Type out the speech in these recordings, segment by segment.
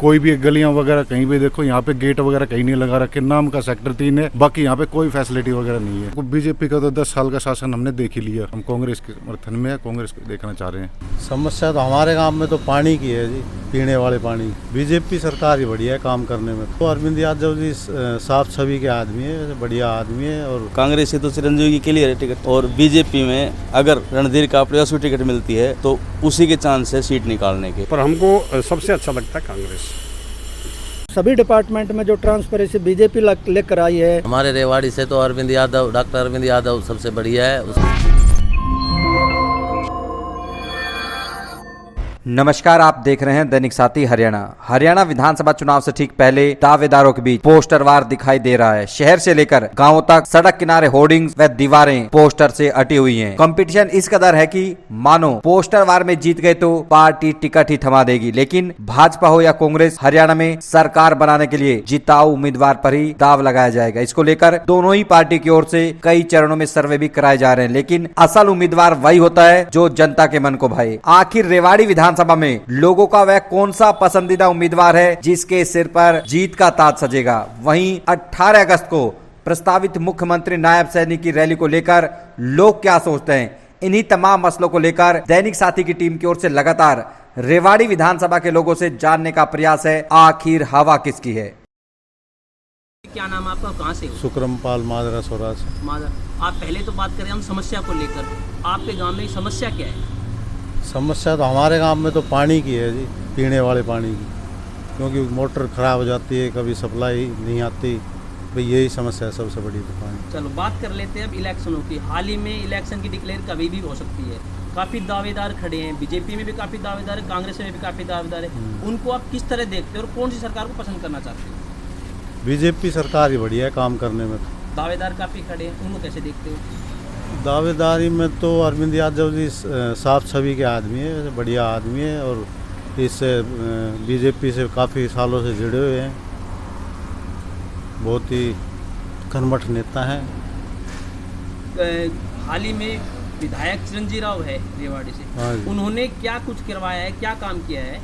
कोई भी गलियां वगैरह कहीं भी देखो, यहाँ पे गेट वगैरह कहीं नहीं लगा रखे, नाम का सेक्टर 3 है, बाकी यहाँ पे कोई फैसिलिटी वगैरह नहीं है। बीजेपी का तो 10 साल का शासन हमने देख ही लिया, हम कांग्रेस के समर्थन में है, कांग्रेस को देखना चाह रहे हैं। समस्या तो हमारे गांव में तो पानी की है जी, पीने वाले पानी। बीजेपी सरकार ही बढ़िया है काम करने में। तो अरविंद यादव जी साफ छवि के आदमी है, बढ़िया आदमी है। और कांग्रेस से तो चिरंजीवी की क्लियर है टिकट, और बीजेपी में अगर रणधीर का प्रयास की टिकट मिलती है तो उसी के चांस है सीट निकालने के। पर हमको सबसे अच्छा लगता है कांग्रेस। सभी डिपार्टमेंट में जो ट्रांसपेरेंसी बीजेपी लेकर आई है। हमारे रेवाड़ी से तो अरविंद यादव, डॉक्टर अरविंद यादव सबसे बढ़िया है। नमस्कार, आप देख रहे हैं दैनिक साथी हरियाणा विधानसभा चुनाव से ठीक पहले दावेदारों के बीच पोस्टर वार दिखाई दे रहा है। शहर से लेकर गांवों तक सड़क किनारे होर्डिंग्स व दीवारें पोस्टर से अटी हुई हैं। कंपटीशन इस कदर है कि मानो पोस्टर वार में जीत गए तो पार्टी टिकट ही थमा देगी, लेकिन भाजपा हो या कांग्रेस, हरियाणा में सरकार बनाने के लिए जिताऊ उम्मीदवार पर ही दाव लगाया जाएगा। इसको लेकर दोनों ही पार्टी की ओर से कई चरणों में सर्वे भी कराए जा रहे हैं, लेकिन असल उम्मीदवार वही होता है जो जनता के मन को भाए। आखिर रेवाड़ी विधानसभा में लोगों का वह कौन सा पसंदीदा उम्मीदवार है जिसके सिर पर जीत का ताज सजेगा? वहीं 18 अगस्त को प्रस्तावित मुख्यमंत्री नायब सैनिक की रैली को लेकर लोग क्या सोचते हैं? इन्हीं तमाम मसलों को लेकर दैनिक साथी की टीम की ओर से लगातार रेवाड़ी विधानसभा के लोगों से जानने का प्रयास है, आखिर हवा किसकी है। क्या नाम है आपका, कहाँ से हो? सुक्रमपाल मादरा स्वराज। आप पहले तो बात करें हम समस्या को लेकर, आपके गांव में समस्या क्या है? समस्या तो हमारे गांव में तो पानी की है जी, पीने वाले पानी की, क्योंकि मोटर खराब हो जाती है, कभी सप्लाई नहीं आती, भाई यही समस्या है सबसे बड़ी तो पानी। चलो बात कर लेते हैं अब इलेक्शनों की। हाल ही में इलेक्शन की डिक्लेयर कभी भी हो सकती है, काफ़ी दावेदार खड़े हैं, बीजेपी में भी काफ़ी दावेदार है, कांग्रेस में भी काफ़ी दावेदार है। उनको आप किस तरह देखते हो और कौन सी सरकार को पसंद करना चाहते हो? बीजेपी सरकार ही बढ़िया है काम करने में। दावेदार काफ़ी खड़े हैं, उनको कैसे देखते हो? दावेदारी में तो अरविंद यादव जी साफ छवि के आदमी है, बढ़िया आदमी है, और इससे बीजेपी से काफ़ी सालों से जुड़े हुए हैं, बहुत ही कर्मठ नेता हैं। हाल ही में विधायक चिरंजीवी राव है रेवाड़ी से, हाँ, उन्होंने क्या कुछ करवाया है, क्या काम किया है?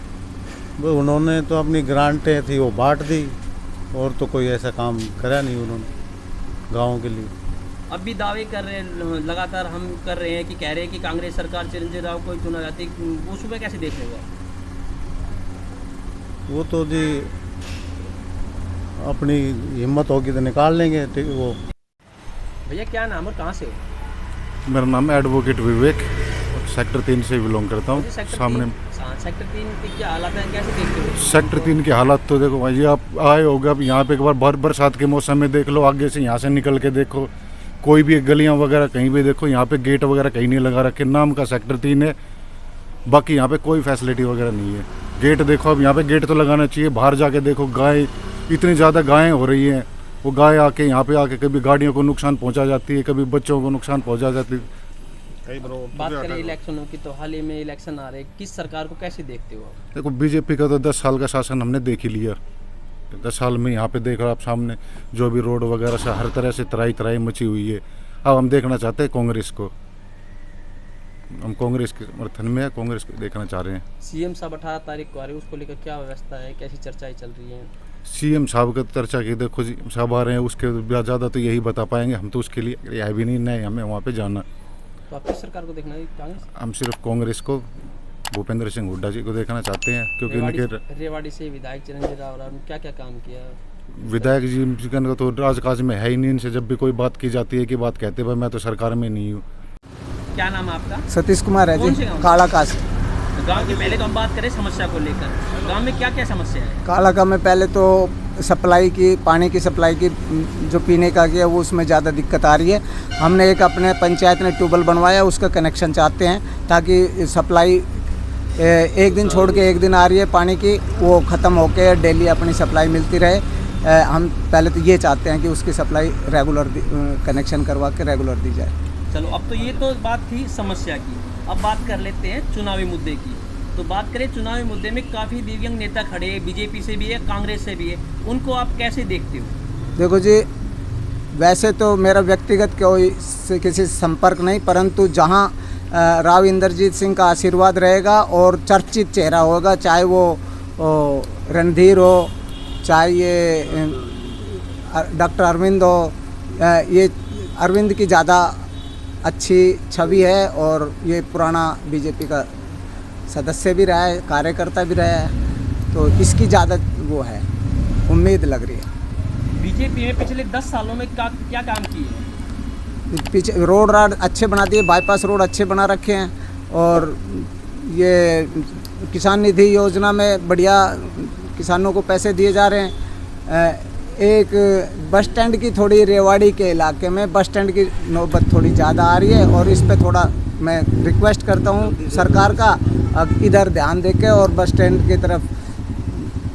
वो उन्होंने तो अपनी ग्रांटें थी वो बांट दी, और तो कोई ऐसा काम करा नहीं उन्होंने गाँव के लिए। अब भी दावे कर रहे हैं, लगातार हम कर रहे हैं कि कह रहे हैं कि कांग्रेस सरकार चिरंजीवी राव को चुना जाती है, वो सुबह कैसे देख रहे हो? वो तो जी अपनी हिम्मत होगी तो निकाल लेंगे वो। भैया क्या नाम और कहाँ से हो? मेरा नाम है एडवोकेट विवेक, सेक्टर 3 से बिलोंग करता हूँ। सामने सेक्टर 3 के क्या हालात हैं, कैसे देखते हो? सेक्टर 3 के हालात तो देखो भाई, आप आए होगे, अब यहाँ पे एक बार बरसात के मौसम में देख लो, आगे से यहाँ से निकल के देखो, कोई भी गलियां वगैरह कहीं भी देखो, यहाँ पे गेट वगैरह कहीं नहीं लगा रखे, नाम का सेक्टर 3 है, बाकी यहाँ पे कोई फैसिलिटी वगैरह नहीं है। गेट देखो, अब यहाँ पे गेट तो लगाना चाहिए, बाहर जाके देखो गाय, इतनी ज़्यादा गायें हो रही हैं, वो गाय आके यहाँ पे आके कभी गाड़ियों को नुकसान पहुँचा जाती है, कभी बच्चों को नुकसान पहुँचा जाती है। बात करें इलेक्शनों की तो हाल ही में इलेक्शन आ रहे हैं, किस सरकार को कैसे देखते हो? देखो बीजेपी का तो 10 साल का शासन हमने देख ही लिया, 10 साल में यहाँ पे देख रहे हो आप सामने, जो भी रोड वगैरह से हर तरह से तराई मची हुई है। अब हम देखना चाहते हैं कांग्रेस को, हम कांग्रेस के समर्थन में है, कांग्रेस को देखना चाह रहे हैं। सीएम साहब 18 तारीख को आ रहे हैं, उसको लेकर क्या व्यवस्था है, कैसी चर्चाएं चल रही हैं? सीएम साहब का चर्चा की, देखो जी साहब आ रहे हैं, उसके ज़्यादा तो यही बता पाएंगे, हम तो उसके लिए आए भी नहीं हमें वहाँ पे जाना। तो आप किस सरकार को देखना है? कांग्रेस? हम सिर्फ कांग्रेस को, भूपेंद्र सिंह हुड्डा जी को देखना चाहते हैं, क्योंकि उनके रेवाड़ी से विधायक चिरंजीवी राव ने क्या क्या काम किया? विधायक जी का तो राजकाज में है ही नहीं, इनसे जब भी कोई बात की जाती है कि बात कहते भाई मैं तो सरकार में नहीं हूँ। क्या नाम है आपका? सतीश कुमार है जी, कालाकाश। गांव की पहले तो हम बात करें समस्या को लेकर, गांव में क्या क्या समस्या है? कालाका में पहले तो सप्लाई की, पानी की सप्लाई की जो पीने का किया वो उसमें ज़्यादा दिक्कत आ रही है। हमने एक अपने पंचायत ने ट्यूबवेल बनवाया, उसका कनेक्शन चाहते हैं ताकि सप्लाई एक दिन छोड़ के एक दिन आ रही है पानी की, वो ख़त्म होके डेली अपनी सप्लाई मिलती रहे। हम पहले तो ये चाहते हैं कि उसकी सप्लाई रेगुलर कनेक्शन करवा के रेगुलर दी जाए। चलो अब तो ये तो बात थी समस्या की, अब बात कर लेते हैं चुनावी मुद्दे की। तो बात करें चुनावी मुद्दे में काफ़ी दिव्यांग नेता खड़े हैं, बीजेपी से भी है, कांग्रेस से भी है, उनको आप कैसे देखते हो? देखो जी, वैसे तो मेरा व्यक्तिगत कोई से किसी संपर्क नहीं, परंतु जहां राव इंद्रजीत सिंह का आशीर्वाद रहेगा और चर्चित चेहरा होगा, चाहे वो रणधीर हो, चाहे ये डॉक्टर अरविंद हो, ये अरविंद की ज़्यादा अच्छी छवि है और ये पुराना बीजेपी का सदस्य भी रहा है, कार्यकर्ता भी रहा है, तो इसकी ज़्यादा वो है, उम्मीद लग रही है। बीजेपी में पिछले 10 सालों में क्या काम किए हैं? पीछे रोड अच्छे बना दिए, बाईपास रोड अच्छे बना रखे हैं, और ये किसान निधि योजना में बढ़िया किसानों को पैसे दिए जा रहे हैं। एक बस स्टैंड की थोड़ी रेवाड़ी के इलाके में बस स्टैंड की नौबत थोड़ी ज़्यादा आ रही है, और इस पे थोड़ा मैं रिक्वेस्ट करता हूँ सरकार का, अब इधर ध्यान दे के और बस स्टैंड की तरफ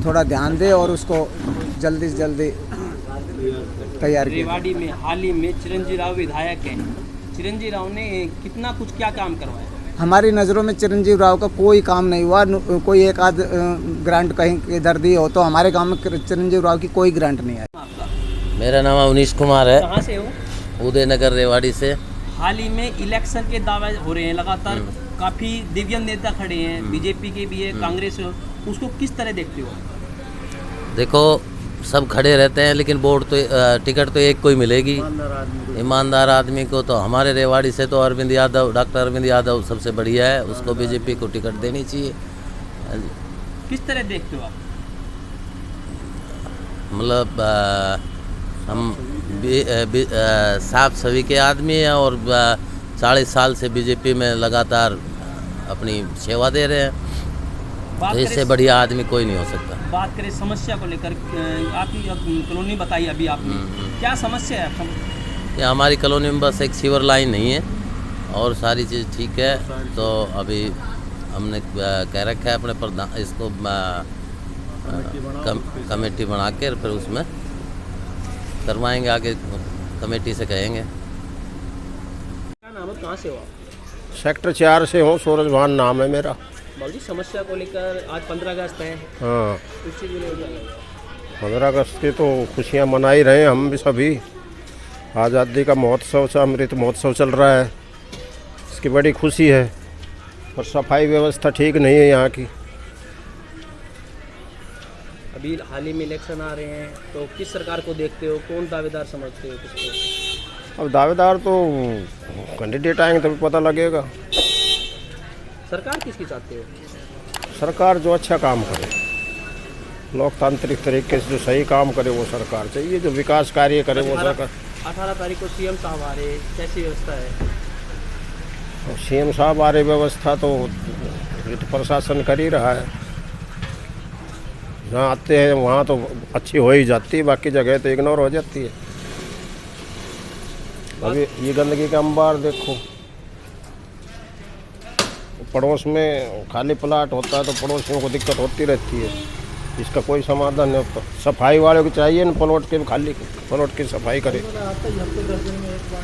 थोड़ा ध्यान दे और उसको जल्दी से जल्दी तैयार किया। रेवाड़ी में हाल ही में चिरंजीव राव विधायक हैं, चिरंजीव राव ने कितना कुछ क्या काम करवाया? हमारी नज़रों में चिरंजीव राव का कोई काम नहीं हुआ, कोई एक आध ग्रांट कहीं इधर दी हो, तो हमारे गांव में चिरंजीव राव की कोई ग्रांट नहीं आई। मेरा नाम अवनीश कुमार है, कहाँ से हो? उदयनगर रेवाड़ी से। हाल ही में इलेक्शन के दावे हो रहे हैं लगातार, काफ़ी दिव्यांग नेता खड़े हैं, बीजेपी के भी है, कांग्रेस, उसको किस तरह देखते हो? देखो सब खड़े रहते हैं लेकिन वोट तो टिकट तो एक को ही मिलेगी, ईमानदार आदमी को। तो हमारे रेवाड़ी से तो अरविंद यादव, डॉक्टर अरविंद यादव सबसे बढ़िया है, उसको बीजेपी को टिकट देनी चाहिए। किस तरह देखते हो आप? मतलब हम साफ सभी के आदमी हैं और 40 साल से बीजेपी में लगातार अपनी सेवा दे रहे हैं, तो इससे बढ़िया आदमी कोई नहीं हो सकता। बात करें समस्या को लेकर, आपकी कॉलोनी बताई अभी आपने, क्या समस्या है? कि हमारी कॉलोनी में बस एक सीवर लाइन नहीं है और सारी चीज़ ठीक है। तो अभी हमने कह रखा है अपने प्रधान इसको कमेटी बना के फिर उसमें करवाएंगे, आगे कमेटी से कहेंगे। क्या नाम है, कहाँ से हो आप? सेक्टर 4 से हूँ, सूरज भान नाम है मेरा। बाबू जी, समस्या को लेकर आज 15 अगस्त है, हाँ, कुछ चीज़ मिलेगी? 15 अगस्त की तो खुशियाँ मना ही रहे हैं हम भी सभी। आज़ादी का महोत्सव, अमृत महोत्सव चल रहा है, इसकी बड़ी खुशी है। और सफाई व्यवस्था ठीक नहीं है यहाँ की। अभी हाल ही में इलेक्शन आ रहे हैं, तो किस सरकार को देखते हो, कौन दावेदार समझते हो किसको? अब दावेदार तो कैंडिडेट आएंगे तभी पता लगेगा। सरकार किसकी चाहते हो? सरकार जो अच्छा काम करे, लोकतांत्रिक तरीके से जो सही काम करे वो सरकार चाहिए, जो विकास कार्य करे वो सरकार। 18 तारीख को सीएम साहब आ रहे, कैसी व्यवस्था है? सीएम साहब आ रहे, व्यवस्था तो ये तो प्रशासन कर ही रहा है। जहाँ आते हैं वहाँ तो अच्छी हो ही जाती है, बाकी जगह तो इग्नोर हो जाती है। अभी ये गंदगी का अंबार देखो, पड़ोस में खाली प्लाट होता है तो पड़ोसियों को दिक्कत होती रहती है, इसका कोई समाधान नहीं होता। सफाई वाले को चाहिए ना, प्लॉट के खाली प्लॉट की सफाई करे।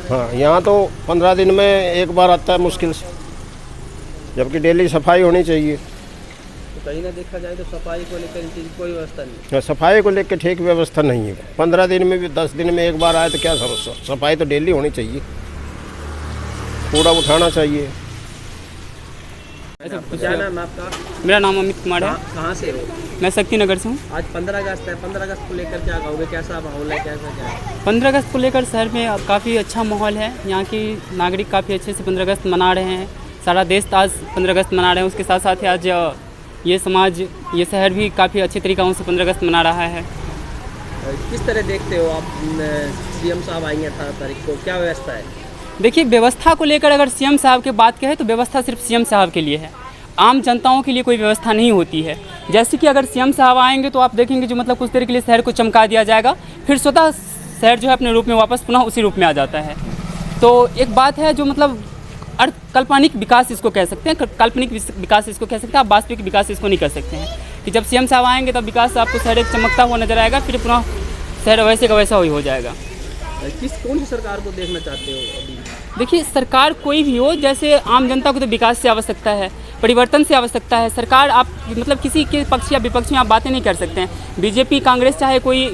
हाँ, यहाँ तो 15 दिन में एक बार आता है मुश्किल से, जबकि डेली सफाई होनी चाहिए। तो कहीं ना देखा जाए तो सफाई को लेकर इन चीज़ की कोई व्यवस्था नहीं। सफाई को लेकर ठीक व्यवस्था नहीं है। 15 दिन में भी 10 दिन में एक बार आए तो क्या समस्या? सफाई तो डेली होनी चाहिए, कूड़ा उठाना चाहिए। क्या नाम है आपका? मेरा नाम अमित कुमार है। कहाँ से हो? मैं शक्ति नगर से हूँ। आज 15 अगस्त है, 15 अगस्त को लेकर क्या कहोगे, कैसा माहौल है, कैसा क्या है? 15 अगस्त को लेकर शहर में काफ़ी अच्छा माहौल है, यहाँ की नागरिक काफ़ी अच्छे से 15 अगस्त मना रहे हैं, सारा देश आज 15 अगस्त मना रहे हैं। उसके साथ साथ आज ये समाज, ये शहर भी काफ़ी अच्छे तरीक़ों से 15 अगस्त मना रहा है। किस तरह देखते हो आप, सीएम साहब आएंगे 18 तारीख को, क्या व्यवस्था है? देखिए, व्यवस्था को लेकर अगर सीएम साहब की बात कहें तो व्यवस्था सिर्फ सीएम साहब के लिए है, आम जनताओं के लिए कोई व्यवस्था नहीं होती है। जैसे कि अगर सीएम साहब आएंगे तो आप देखेंगे जो मतलब कुछ देर के लिए शहर को चमका दिया जाएगा, फिर स्वतः शहर जो है अपने रूप में वापस पुनः उसी रूप में आ जाता है। तो एक बात है जो मतलब काल्पनिक विकास इसको कह सकते हैं, काल्पनिक विकास इसको कह सकते हैं, आप वास्तविक विकास इसको नहीं कह सकते हैं कि जब सीएम साहब आएंगे तब विकास आपको शहर एक चमकता हुआ नजर आएगा, फिर पुनः शहर वैसे का वैसा हो जाएगा। कौन सी सरकार को देखना चाहते हो अभी? देखिए, सरकार कोई भी हो, जैसे आम जनता को तो विकास से आवश्यकता है, परिवर्तन से आवश्यकता है। सरकार आप मतलब किसी के पक्ष या विपक्ष में आप बातें नहीं कर सकते हैं। बीजेपी, कांग्रेस, चाहे कोई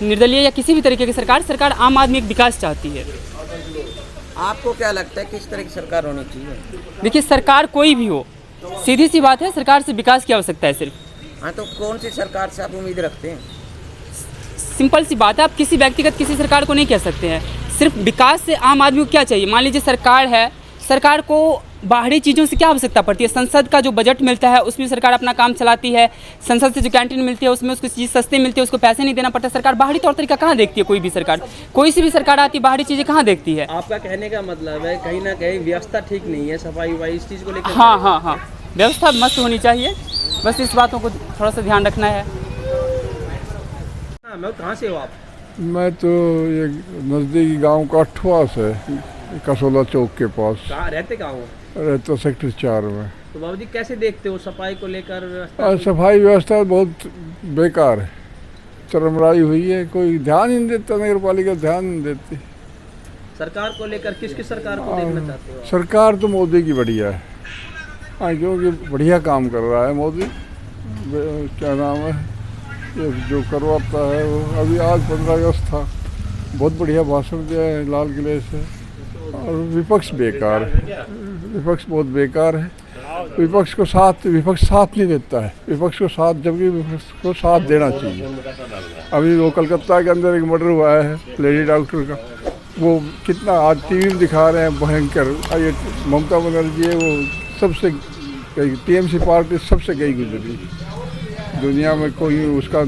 निर्दलीय या किसी भी तरीके की सरकार आम आदमी एक विकास चाहती है। आपको क्या लगता है किस तरह की सरकार होनी चाहिए? देखिए, सरकार कोई भी हो, सीधी सी बात है, सरकार से विकास की आवश्यकता है सिर्फ। हाँ, तो कौन सी सरकार से आप उम्मीद रखते हैं? सिंपल सी बात है, आप किसी व्यक्तिगत किसी सरकार को नहीं कह सकते हैं। सिर्फ विकास से आम आदमी को क्या चाहिए? मान लीजिए सरकार है, सरकार को बाहरी चीज़ों से क्या आवश्यकता पड़ती है? संसद का जो बजट मिलता है उसमें सरकार अपना काम चलाती है। संसद से जो कैंटीन मिलती है उसमें उसको चीज़ सस्ती मिलती है, उसको पैसे नहीं देना पड़ता। सरकार बाहरी तौर तरीका कहाँ देखती है? कोई भी सरकार, कोई सी भी सरकार आती है, बाहरी चीज़ें कहाँ देखती है? आपका कहने का मतलब है कहीं ना कहीं व्यवस्था ठीक नहीं है, सफाई वफाई इस चीज़ को लेकर? हाँ, व्यवस्था मस्त होनी चाहिए, बस इस बातों को थोड़ा सा ध्यान रखना है। मैं कहाँ से हो आप? मैं तो ये नज़दीकी गांव काठवा से, कसोला चौक के पास। कहाँ रहते? कहाँ हो? रहता सेक्टर 4 में। तो बाबूजी कैसे देखते हो सफाई को लेकर? सफाई व्यवस्था बहुत बेकार है, चरमराई हुई है, कोई ध्यान ही नहीं देता, नगर पालिका ध्यान नहीं देती। सरकार को लेकर किसकी सरकार को देखना चाहते हो? सरकार तो मोदी की बढ़िया है, हाँ, क्योंकि बढ़िया काम कर रहा है मोदी। क्या नाम है ये जो करवाता है वो, अभी आज 15 अगस्त था, बहुत बढ़िया भाषण दिया है लाल किले से। और विपक्ष बेकार है, विपक्ष बहुत बेकार है। विपक्ष साथ नहीं देता है, विपक्ष को साथ, जबकि विपक्ष को साथ देना चाहिए। अभी वो कलकत्ता के अंदर एक मर्डर हुआ है लेडी डॉक्टर का, वो कितना आज टीवी में दिखा रहे हैं भयंकर। ये ममता बनर्जी है, वो सबसे गई, टीएमसी पार्टी सबसे गई गुजरी, दुनिया में कोई उसका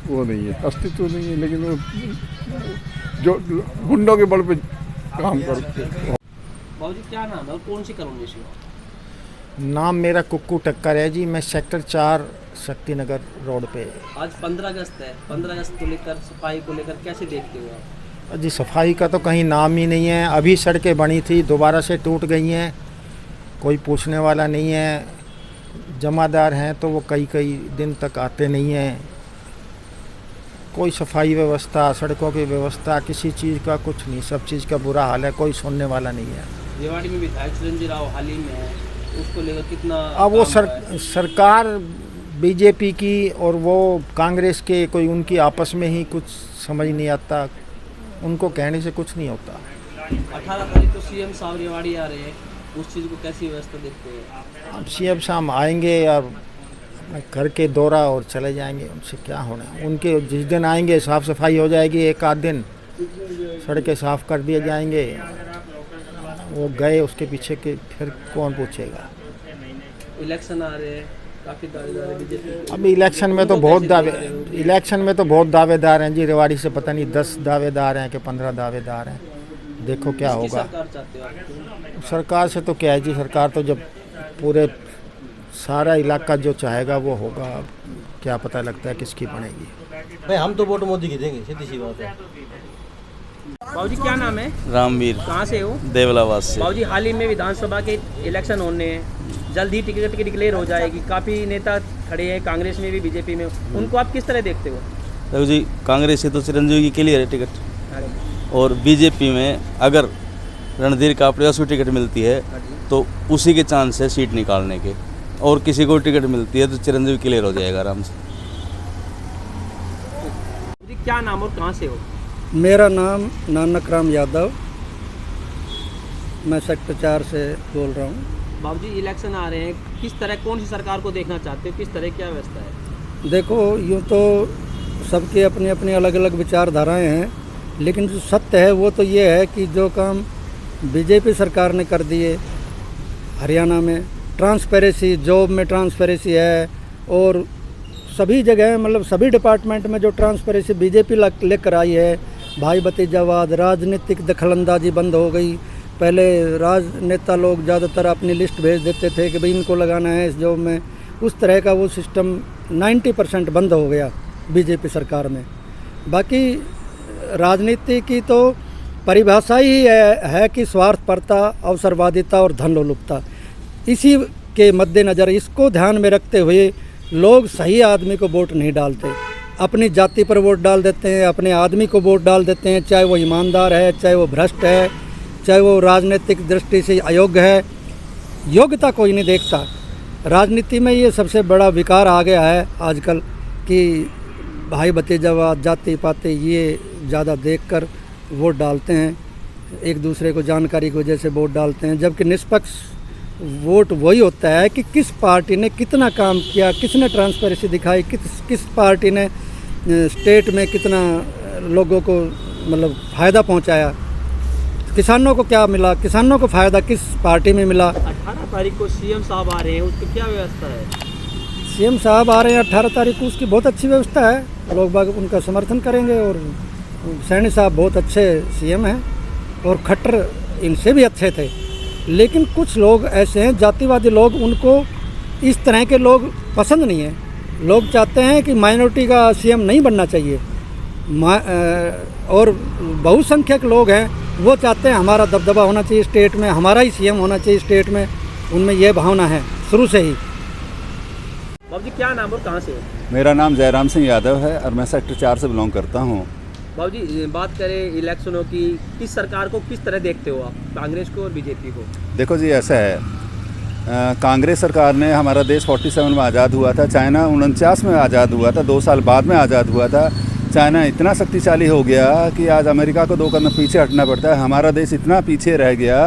वो नहीं है, अस्तित्व नहीं है। लेकिन वो जो गुंडों के बल पे काम करते। बाबूजी क्या नाम है और कौन सी कॉलोनी से हो? नाम मेरा कुक्कू टक्कर है जी, मैं सेक्टर 4 शक्ति नगर रोड पे। आज 15 अगस्त है, 15 अगस्त को लेकर सफाई को लेकर कैसे देखते हो आप? जी सफाई का तो कहीं नाम ही नहीं है। अभी सड़कें बनी थी, दोबारा से टूट गई हैं, कोई पूछने वाला नहीं है। जमादार हैं तो वो कई दिन तक आते नहीं हैं। कोई सफाई व्यवस्था, सड़कों की व्यवस्था, किसी चीज़ का कुछ नहीं, सब चीज़ का बुरा हाल है, कोई सुनने वाला नहीं है। रेवाड़ी में विधायक चिरंजीव राव हाल ही में है, उसको लेकर कितना? अब वो सरकार बीजेपी की और वो कांग्रेस के, कोई उनकी आपस में ही कुछ समझ नहीं आता, उनको कहने से कुछ नहीं होता। 18 तारीख को सीएम साहब रेवाड़ी आ रहे हैं, उस चीज़ को कैसी व्यवस्था देखते हैं? अब सीएम साहब आएंगे और घर के दौरा और चले जाएंगे, उनसे क्या होना है। उनके जिस दिन आएंगे साफ़ सफाई हो जाएगी, एक आध दिन सड़कें साफ़ कर दिए जाएंगे। वो गए, उसके पीछे के फिर कौन पूछेगा। इलेक्शन आ रहे हैं, काफ़ी दावेदार है बीजेपी। अभी इलेक्शन में तो बहुत दावेदार हैं जी। रेवाड़ी से पता नहीं 10 दावेदार हैं कि 15 दावेदार हैं। देखो क्या होगा। सरकार चाहते हो आप? सरकार से तो क्या है जी, सरकार तो जब पूरे सारा इलाका जो चाहेगा वो होगा। क्या पता लगता है किसकी बनेगी। भाई हम तो वोट मोदी की देंगे, सीधी सी बात है। बाबूजी क्या नाम है? रामवीर। कहाँ से हो? देवलावास से। बाबूजी हाल ही में विधानसभा के इलेक्शन होने हैं, जल्द ही टिकट की डिक्लेयर हो जाएगी। काफ़ी नेता खड़े हैं, कांग्रेस में भी बीजेपी में, उनको आप किस तरह देखते हो? देखो जी, कांग्रेस से तो चिरंजीवी की क्लियर है टिकट, और बीजेपी में अगर रणधीर कापड़िया को टिकट मिलती है तो उसी के चांस है सीट निकालने के, और किसी को टिकट मिलती है तो चिरंजीवी क्लियर हो जाएगा आराम से। क्या नाम और कहाँ से हो? मेरा नाम नानक राम यादव, मैं सेक्टर 4 से बोल रहा हूँ। बाबूजी इलेक्शन आ रहे हैं, किस तरह, कौन सी सरकार को देखना चाहते हो? किस तरह क्या व्यवस्था है? देखो, यूँ तो सबके अपने अपने अलग अलग विचारधाराएं हैं, लेकिन जो सत्य है वो तो ये है कि जो काम बीजेपी सरकार ने कर दिए हरियाणा में, ट्रांसपेरेंसी, जॉब में ट्रांसपेरेंसी है, और सभी जगह, मतलब सभी डिपार्टमेंट में जो ट्रांसपेरेंसी बीजेपी लेकर आई है, भाई भतीजावाद, राजनीतिक दखलंदाजी बंद हो गई। पहले राजनेता लोग ज़्यादातर अपनी लिस्ट भेज देते थे कि भाई इनको लगाना है इस जॉब में, उस तरह का वो सिस्टम 90% बंद हो गया बीजेपी सरकार में। बाकी राजनीति की तो परिभाषा ही है कि स्वार्थपरता, अवसरवादिता और धन लोलुपता। इसी के मद्देनज़र, इसको ध्यान में रखते हुए लोग सही आदमी को वोट नहीं डालते, अपनी जाति पर वोट डाल देते हैं, अपने आदमी को वोट डाल देते हैं, चाहे वो ईमानदार है, चाहे वो भ्रष्ट है, चाहे वो राजनीतिक दृष्टि से अयोग्य है। योग्यता कोई नहीं देखता। राजनीति में ये सबसे बड़ा विकार आ गया है आजकल कि भाई भतीजावाद, जाति पाति, ये ज़्यादा देखकर वोट डालते हैं, एक दूसरे को जानकारी की वजह से वोट डालते हैं, जबकि निष्पक्ष वोट वही होता है कि किस पार्टी ने कितना काम किया, किसने ट्रांसपेरेंसी दिखाई, किस पार्टी ने स्टेट में कितना लोगों को मतलब फ़ायदा पहुंचाया, किसानों को क्या मिला, किसानों को फ़ायदा किस पार्टी में मिला। 18 तारीख को सीएम साहब आ रहे हैं, उसकी क्या व्यवस्था है? सीएम साहब आ रहे हैं 18 तारीख को, उसकी बहुत अच्छी व्यवस्था है, लोग बाग उनका समर्थन करेंगे। और सैनी साहब बहुत अच्छे सीएम हैं और खट्टर इनसे भी अच्छे थे। लेकिन कुछ लोग ऐसे हैं जातिवादी लोग, उनको इस तरह के लोग पसंद नहीं है। लोग चाहते हैं कि माइनॉरिटी का सीएम नहीं बनना चाहिए, और बहुसंख्यक लोग हैं वो चाहते हैं हमारा दबदबा होना चाहिए स्टेट में, हमारा ही सीएम होना चाहिए स्टेट में। उनमें यह भावना है शुरू से ही। बाबू जी क्या नाम और कहाँ से हो? मेरा नाम जयराम सिंह यादव है और मैं सेक्टर 4 से बिलोंग करता हूँ। बाबू जी बात करें इलेक्शनों की, किस सरकार को किस तरह देखते हो आप, कांग्रेस को और बीजेपी को? देखो जी ऐसा है, कांग्रेस सरकार ने हमारा देश 47 में आज़ाद हुआ था, चाइना 49 में आज़ाद हुआ था, 2 साल बाद में आज़ाद हुआ था। चाइना इतना शक्तिशाली हो गया कि आज अमेरिका को 2 कदम पीछे हटना पड़ता है। हमारा देश इतना पीछे रह गया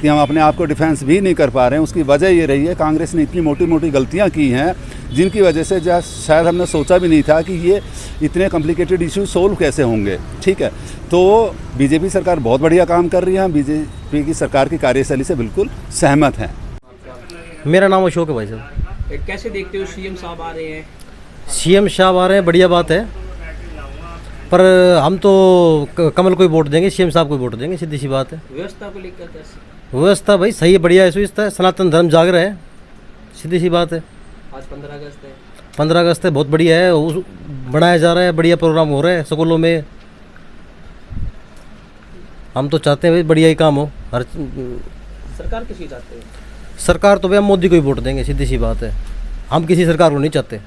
कि हम अपने आप को डिफेंस भी नहीं कर पा रहे हैं। उसकी वजह ये रही है कांग्रेस ने इतनी मोटी मोटी गलतियां की हैं जिनकी वजह से शायद हमने सोचा भी नहीं था कि ये इतने कॉम्प्लिकेटेड इशू सोल्व कैसे होंगे। ठीक है, तो बीजेपी सरकार बहुत बढ़िया काम कर रही है, हम बीजेपी की सरकार की कार्यशैली से बिल्कुल सहमत हैं। मेरा नाम अशोक है भाई साहब। कैसे देखते हो सीएम साहब आ रहे हैं? सीएम साहब आ रहे हैं, बढ़िया बात है, पर हम तो कमल को ही वोट देंगे, सीएम साहब को वोट देंगे, सीधी सी बात है। व्यवस्था को लेकर कैसे? व्यवस्था भाई सही है, बढ़िया है, सुव्यवस्था है, सनातन धर्म जाग रहा है, सीधी सी बात है। आज 15 अगस्त है। 15 अगस्त है, बहुत बढ़िया है, बनाया जा रहा है, बढ़िया प्रोग्राम हो रहा है स्कूलों में। हम तो चाहते हैं भाई बढ़िया ही काम हो। हर सरकार किसी चाहते हैं? सरकार तो भैया मोदी को ही वोट देंगे, सीधी सी बात है। हम किसी सरकार को नहीं चाहते,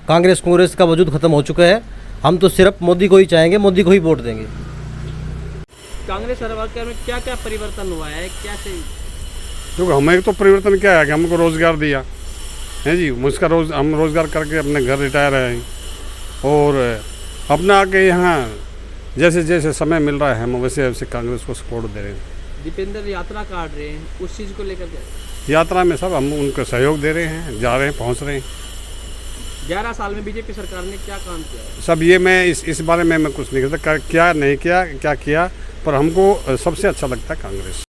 कांग्रेस का वजूद खत्म हो चुका है। हम तो सिर्फ मोदी को ही चाहेंगे, मोदी को ही वोट देंगे। कांग्रेस सरकार में क्या क्या परिवर्तन हुआ है, क्या से? तो हमें तो परिवर्तन क्या है कि हमको रोज़गार दिया है जी, उसका हम रोज़गार करके अपने घर रिटायर हैं और अपना आके यहाँ जैसे जैसे समय मिल रहा है हम वैसे वैसे कांग्रेस को सपोर्ट दे रहे हैं। दीपेंद्र यात्रा काट रहे हैं, उस चीज़ को लेकर क्या? यात्रा में सब हम उनको सहयोग दे रहे हैं, जा रहे हैं, पहुँच रहे हैं। 11 साल में बीजेपी सरकार ने क्या काम किया? सब ये मैं इस बारे में मैं कुछ नहीं कहता क्या नहीं किया, क्या किया, पर हमको सबसे अच्छा लगता है कांग्रेस।